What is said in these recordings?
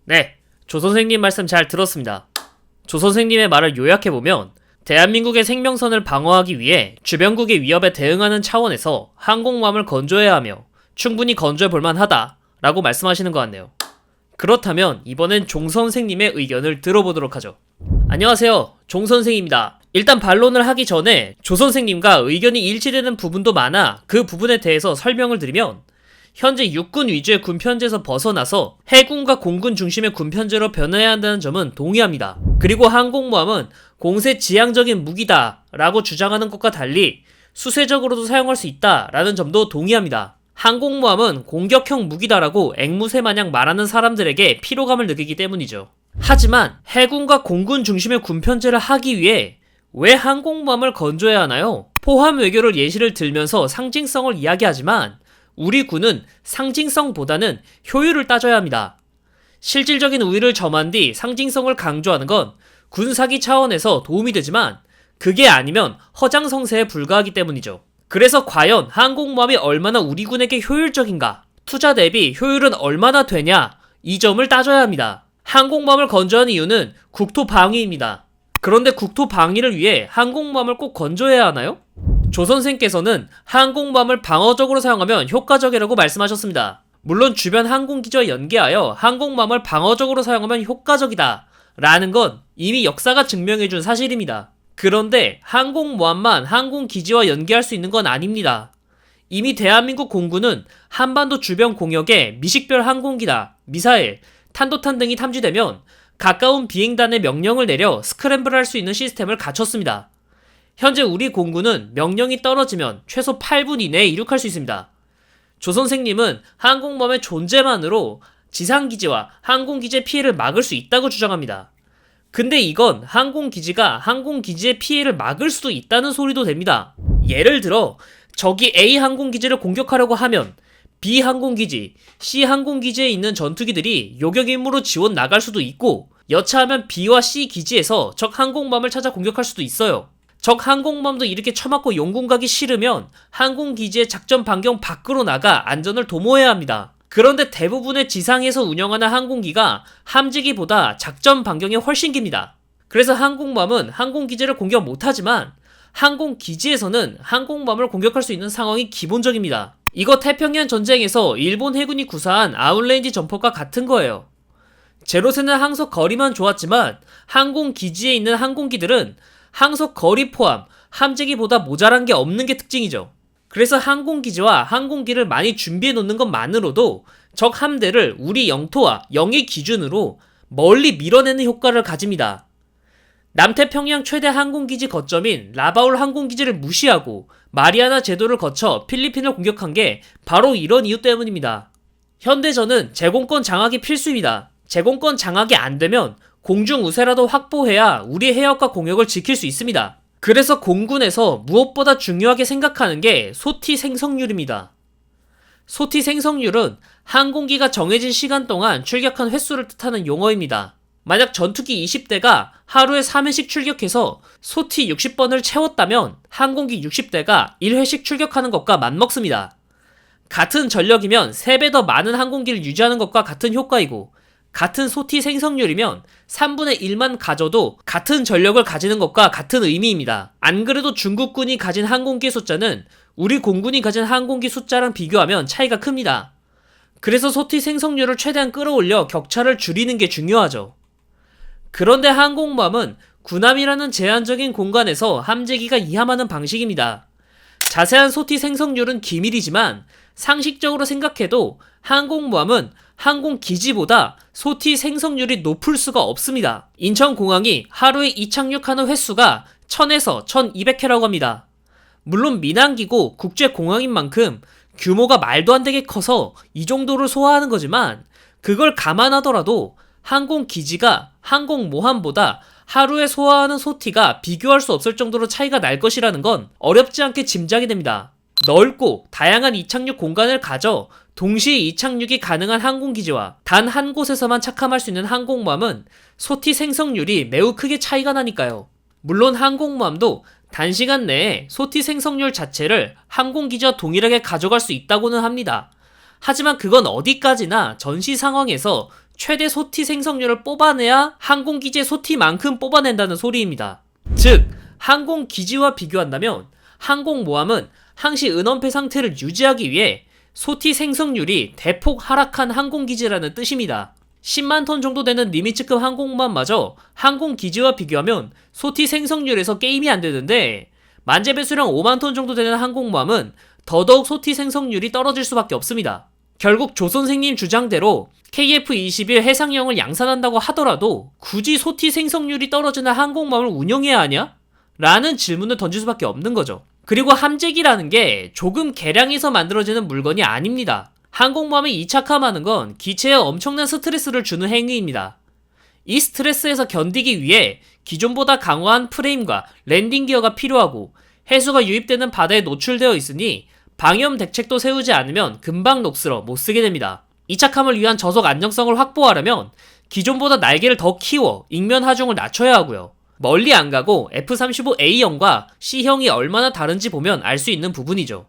네, 조선생님 말씀 잘 들었습니다. 조선생님의 말을 요약해보면 대한민국의 생명선을 방어하기 위해 주변국의 위협에 대응하는 차원에서 항공모함을 건조해야 하며 충분히 건조해볼만 하다 라고 말씀하시는 것 같네요. 그렇다면 이번엔 종선생님의 의견을 들어보도록 하죠. 안녕하세요, 종선생입니다. 일단 반론을 하기 전에 조선생님과 의견이 일치되는 부분도 많아 그 부분에 대해서 설명을 드리면, 현재 육군 위주의 군편제에서 벗어나서 해군과 공군 중심의 군편제로 변해야 한다는 점은 동의합니다. 그리고 항공모함은 공세 지향적인 무기다 라고 주장하는 것과 달리 수세적으로도 사용할 수 있다 라는 점도 동의합니다. 항공모함은 공격형 무기다라고 앵무새 마냥 말하는 사람들에게 피로감을 느끼기 때문이죠. 하지만 해군과 공군 중심의 군편제를 하기 위해 왜 항공모함을 건조해야 하나요? 포함 외교를 예시를 들면서 상징성을 이야기하지만 우리 군은 상징성보다는 효율을 따져야 합니다. 실질적인 우위를 점한 뒤 상징성을 강조하는 건 군사기 차원에서 도움이 되지만 그게 아니면 허장성세에 불과하기 때문이죠. 그래서 과연 항공모함이 얼마나 우리 군에게 효율적인가, 투자 대비 효율은 얼마나 되냐, 이 점을 따져야 합니다. 항공모함을 건조한 이유는 국토방위입니다. 그런데 국토방위를 위해 항공모함을 꼭 건조해야 하나요? 조선생께서는 항공모함을 방어적으로 사용하면 효과적이라고 말씀하셨습니다. 물론 주변 항공기지와 연계하여 항공모함을 방어적으로 사용하면 효과적이다 라는 건 이미 역사가 증명해준 사실입니다. 그런데 항공모함만 항공기지와 연계할 수 있는 건 아닙니다. 이미 대한민국 공군은 한반도 주변 공역에 미식별 항공기나 미사일, 탄도탄 등이 탐지되면 가까운 비행단에 명령을 내려 스크램블할 수 있는 시스템을 갖췄습니다. 현재 우리 공군은 명령이 떨어지면 최소 8분 이내에 이륙할 수 있습니다. 조선생님은 항공모함의 존재만으로 지상기지와 항공기지의 피해를 막을 수 있다고 주장합니다. 근데 이건 항공기지가 항공기지의 피해를 막을 수도 있다는 소리도 됩니다. 예를 들어 적이 A 항공기지를 공격하려고 하면 B 항공기지, C 항공기지에 있는 전투기들이 요격 임무로 지원 나갈 수도 있고, 여차하면 B와 C 기지에서 적 항공모함을 찾아 공격할 수도 있어요. 적 항공모함도 이렇게 처맞고 용궁 가기 싫으면 항공기지의 작전 반경 밖으로 나가 안전을 도모해야 합니다. 그런데 대부분의 지상에서 운영하는 항공기가 함지기보다 작전 반경이 훨씬 깁니다. 그래서 항공모함은 항공기지를 공격 못하지만 항공기지에서는 항공모함을 공격할 수 있는 상황이 기본적입니다. 이거 태평양 전쟁에서 일본 해군이 구사한 아웃레인지 점퍼과 같은 거예요. 제로세는 항속 거리만 좋았지만 항공기지에 있는 항공기들은 항속 거리 포함 함재기보다 모자란 게 없는 게 특징이죠. 그래서 항공기지와 항공기를 많이 준비해 놓는 것만으로도 적 함대를 우리 영토와 영해 기준으로 멀리 밀어내는 효과를 가집니다. 남태평양 최대 항공기지 거점인 라바울 항공기지를 무시하고 마리아나 제도를 거쳐 필리핀을 공격한 게 바로 이런 이유 때문입니다. 현대전은 제공권 장악이 필수입니다. 제공권 장악이 안 되면 공중 우세라도 확보해야 우리 해역과 공역을 지킬 수 있습니다. 그래서 공군에서 무엇보다 중요하게 생각하는 게 소티 생성률입니다. 소티 생성률은 항공기가 정해진 시간 동안 출격한 횟수를 뜻하는 용어입니다. 만약 전투기 20대가 하루에 3회씩 출격해서 소티 60번을 채웠다면 항공기 60대가 1회씩 출격하는 것과 맞먹습니다. 같은 전력이면 3배 더 많은 항공기를 유지하는 것과 같은 효과이고, 같은 소티 생성률이면 3분의 1만 가져도 같은 전력을 가지는 것과 같은 의미입니다. 안 그래도 중국군이 가진 항공기 숫자는 우리 공군이 가진 항공기 숫자랑 비교하면 차이가 큽니다. 그래서 소티 생성률을 최대한 끌어올려 격차를 줄이는 게 중요하죠. 그런데 항공모함은 군함이라는 제한적인 공간에서 함재기가 이함하는 방식입니다. 자세한 소티 생성률은 기밀이지만 상식적으로 생각해도 항공모함은 항공기지보다 소티 생성률이 높을 수가 없습니다. 인천공항이 하루에 이착륙하는 횟수가 1000에서 1200회라고 합니다. 물론 민항기고 국제공항인 만큼 규모가 말도 안 되게 커서 이 정도를 소화하는 거지만, 그걸 감안하더라도 항공기지가 항공모함보다 하루에 소화하는 소티가 비교할 수 없을 정도로 차이가 날 것이라는 건 어렵지 않게 짐작이 됩니다. 넓고 다양한 이착륙 공간을 가져 동시에 이착륙이 가능한 항공기지와 단 한 곳에서만 착함할 수 있는 항공모함은 소티 생성률이 매우 크게 차이가 나니까요. 물론 항공모함도 단시간 내에 소티 생성률 자체를 항공기지와 동일하게 가져갈 수 있다고는 합니다. 하지만 그건 어디까지나 전시 상황에서 최대 소티 생성률을 뽑아내야 항공기지의 소티만큼 뽑아낸다는 소리입니다. 즉, 항공기지와 비교한다면 항공모함은 항시 은원폐 상태를 유지하기 위해 소티 생성률이 대폭 하락한 항공기지라는 뜻입니다. 10만 톤 정도 되는 니미츠급 항공모함마저 항공기지와 비교하면 소티 생성률에서 게임이 안 되는데, 만재 배수량 5만 톤 정도 되는 항공모함은 더더욱 소티 생성률이 떨어질 수밖에 없습니다. 결국 조 선생님 주장대로 KF-21 해상형을 양산한다고 하더라도 굳이 소티 생성률이 떨어지는 항공모함을 운영해야 하냐? 라는 질문을 던질 수밖에 없는 거죠. 그리고 함재기라는 게 조금 개량해서 만들어지는 물건이 아닙니다. 항공모함이 이착함하는 건 기체에 엄청난 스트레스를 주는 행위입니다. 이 스트레스에서 견디기 위해 기존보다 강화한 프레임과 랜딩 기어가 필요하고 해수가 유입되는 바다에 노출되어 있으니 방위험 대책도 세우지 않으면 금방 녹슬어 못쓰게 됩니다. 이착함을 위한 저속 안정성을 확보하려면 기존보다 날개를 더 키워 ing면 하중을 낮춰야 하고요. 멀리 안 가고 F-35A형과 C형이 얼마나 다른지 보면 알 수 있는 부분이죠.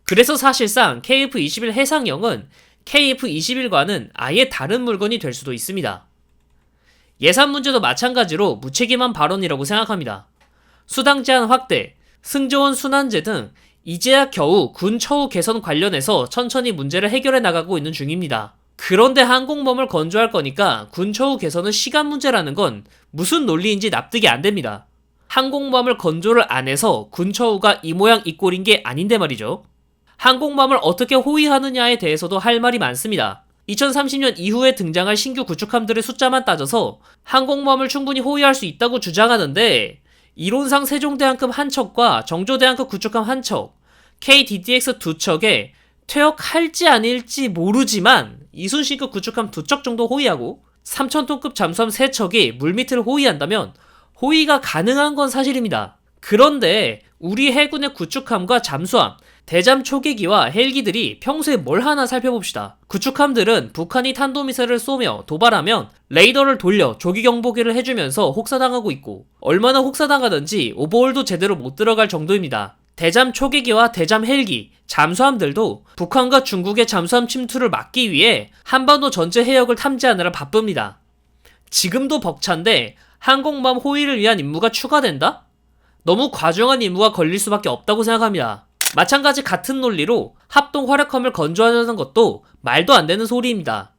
그래서 사실상 KF-21 해상형은 KF-21과는 아예 다른 물건이 될 수도 있습니다. 예산 문제도 마찬가지로 무책임한 발언이라고 생각합니다. 수당 제한 확대, 승조원 순환제 등 이제야 겨우 군 처우 개선 관련해서 천천히 문제를 해결해 나가고 있는 중입니다. 그런데 항공모함을 건조할 거니까 군 처우 개선은 시간 문제라는 건 무슨 논리인지 납득이 안 됩니다. 항공모함을 건조를 안 해서 군 처우가 이 모양 이 꼴인 게 아닌데 말이죠. 항공모함을 어떻게 호위하느냐에 대해서도 할 말이 많습니다. 2030년 이후에 등장할 신규 구축함들의 숫자만 따져서 항공모함을 충분히 호위할 수 있다고 주장하는데, 이론상 세종대왕급 한 척과 정조대왕급 구축함 한 척, KDDX 두 척에 퇴역할지 아닐지 모르지만 이순신급 구축함 두 척 정도 호위하고 3000톤급 잠수함 3척이 물밑을 호위한다면 호위가 가능한 건 사실입니다. 그런데 우리 해군의 구축함과 잠수함, 대잠 초계기와 헬기들이 평소에 뭘 하나 살펴봅시다. 구축함들은 북한이 탄도미사일을 쏘며 도발하면 레이더를 돌려 조기 경보기를 해주면서 혹사당하고 있고, 얼마나 혹사당하든지 오버홀도 제대로 못 들어갈 정도입니다. 대잠 초계기와 대잠 헬기, 잠수함들도 북한과 중국의 잠수함 침투를 막기 위해 한반도 전체 해역을 탐지하느라 바쁩니다. 지금도 벅찬데 항공모함 호위를 위한 임무가 추가된다? 너무 과중한 임무가 걸릴 수밖에 없다고 생각합니다. 마찬가지 같은 논리로 합동 화력함을 건조하려는 것도 말도 안 되는 소리입니다.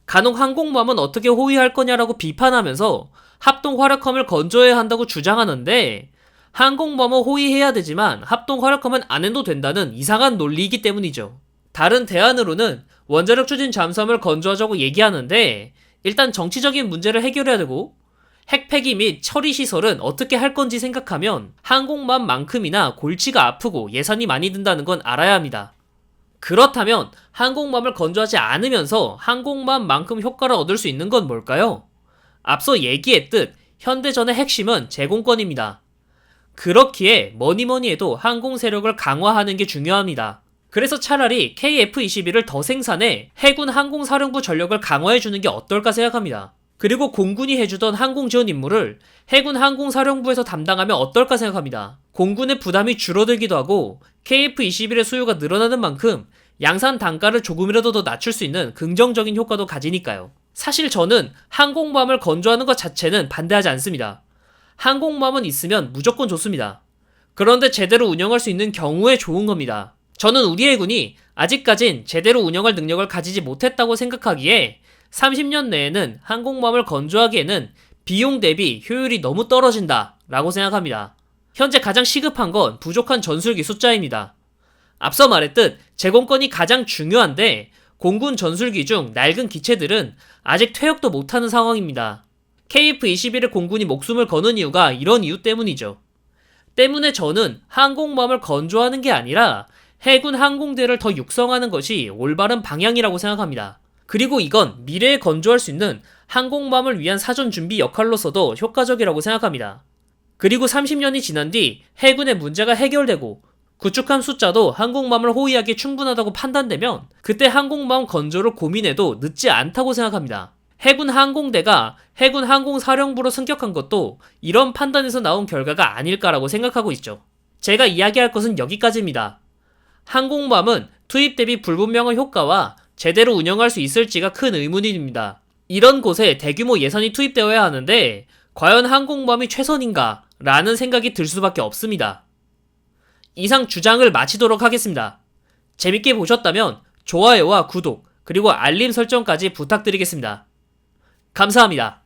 간혹 항공모함은 어떻게 호위할 거냐라고 비판하면서 합동 화력함을 건조해야 한다고 주장하는데, 항공모함은 호위해야 되지만 합동 화력함은 안 해도 된다는 이상한 논리이기 때문이죠. 다른 대안으로는 원자력 추진 잠수함을 건조하자고 얘기하는데, 일단 정치적인 문제를 해결해야 되고 핵폐기 및 처리 시설은 어떻게 할 건지 생각하면 항공모함만큼이나 골치가 아프고 예산이 많이 든다는 건 알아야 합니다. 그렇다면 항공모함을 건조하지 않으면서 항공모함만큼 효과를 얻을 수 있는 건 뭘까요? 앞서 얘기했듯 현대전의 핵심은 제공권입니다. 그렇기에 뭐니뭐니 해도 항공 세력을 강화하는 게 중요합니다. 그래서 차라리 KF-21을 더 생산해 해군 항공사령부 전력을 강화해주는 게 어떨까 생각합니다. 그리고 공군이 해주던 항공 지원 임무를 해군 항공사령부에서 담당하면 어떨까 생각합니다. 공군의 부담이 줄어들기도 하고 KF-21의 수요가 늘어나는 만큼 양산 단가를 조금이라도 더 낮출 수 있는 긍정적인 효과도 가지니까요. 사실 저는 항공모함을 건조하는 것 자체는 반대하지 않습니다. 항공모함은 있으면 무조건 좋습니다. 그런데 제대로 운영할 수 있는 경우에 좋은 겁니다. 저는 우리 해군이 아직까진 제대로 운영할 능력을 가지지 못했다고 생각하기에 30년 내에는 항공모함을 건조하기에는 비용 대비 효율이 너무 떨어진다 라고 생각합니다. 현재 가장 시급한 건 부족한 전술기 숫자입니다. 앞서 말했듯 제공권이 가장 중요한데 공군 전술기 중 낡은 기체들은 아직 퇴역도 못하는 상황입니다. KF-21의 공군이 목숨을 거는 이유가 이런 이유 때문이죠. 때문에 저는 항공모함을 건조하는 게 아니라 해군 항공대를 더 육성하는 것이 올바른 방향이라고 생각합니다. 그리고 이건 미래에 건조할 수 있는 항공모함을 위한 사전 준비 역할로서도 효과적이라고 생각합니다. 그리고 30년이 지난 뒤 해군의 문제가 해결되고 구축함 숫자도 항공모함을 호위하기에 충분하다고 판단되면 그때 항공모함 건조를 고민해도 늦지 않다고 생각합니다. 해군 항공대가 해군 항공사령부로 승격한 것도 이런 판단에서 나온 결과가 아닐까라고 생각하고 있죠. 제가 이야기할 것은 여기까지입니다. 항공모함은 투입 대비 불분명한 효과와 제대로 운영할 수 있을지가 큰 의문입니다. 이런 곳에 대규모 예산이 투입되어야 하는데 과연 항공모함이 최선인가? 라는 생각이 들 수밖에 없습니다. 이상 주장을 마치도록 하겠습니다. 재밌게 보셨다면 좋아요와 구독, 그리고 알림 설정까지 부탁드리겠습니다. 감사합니다.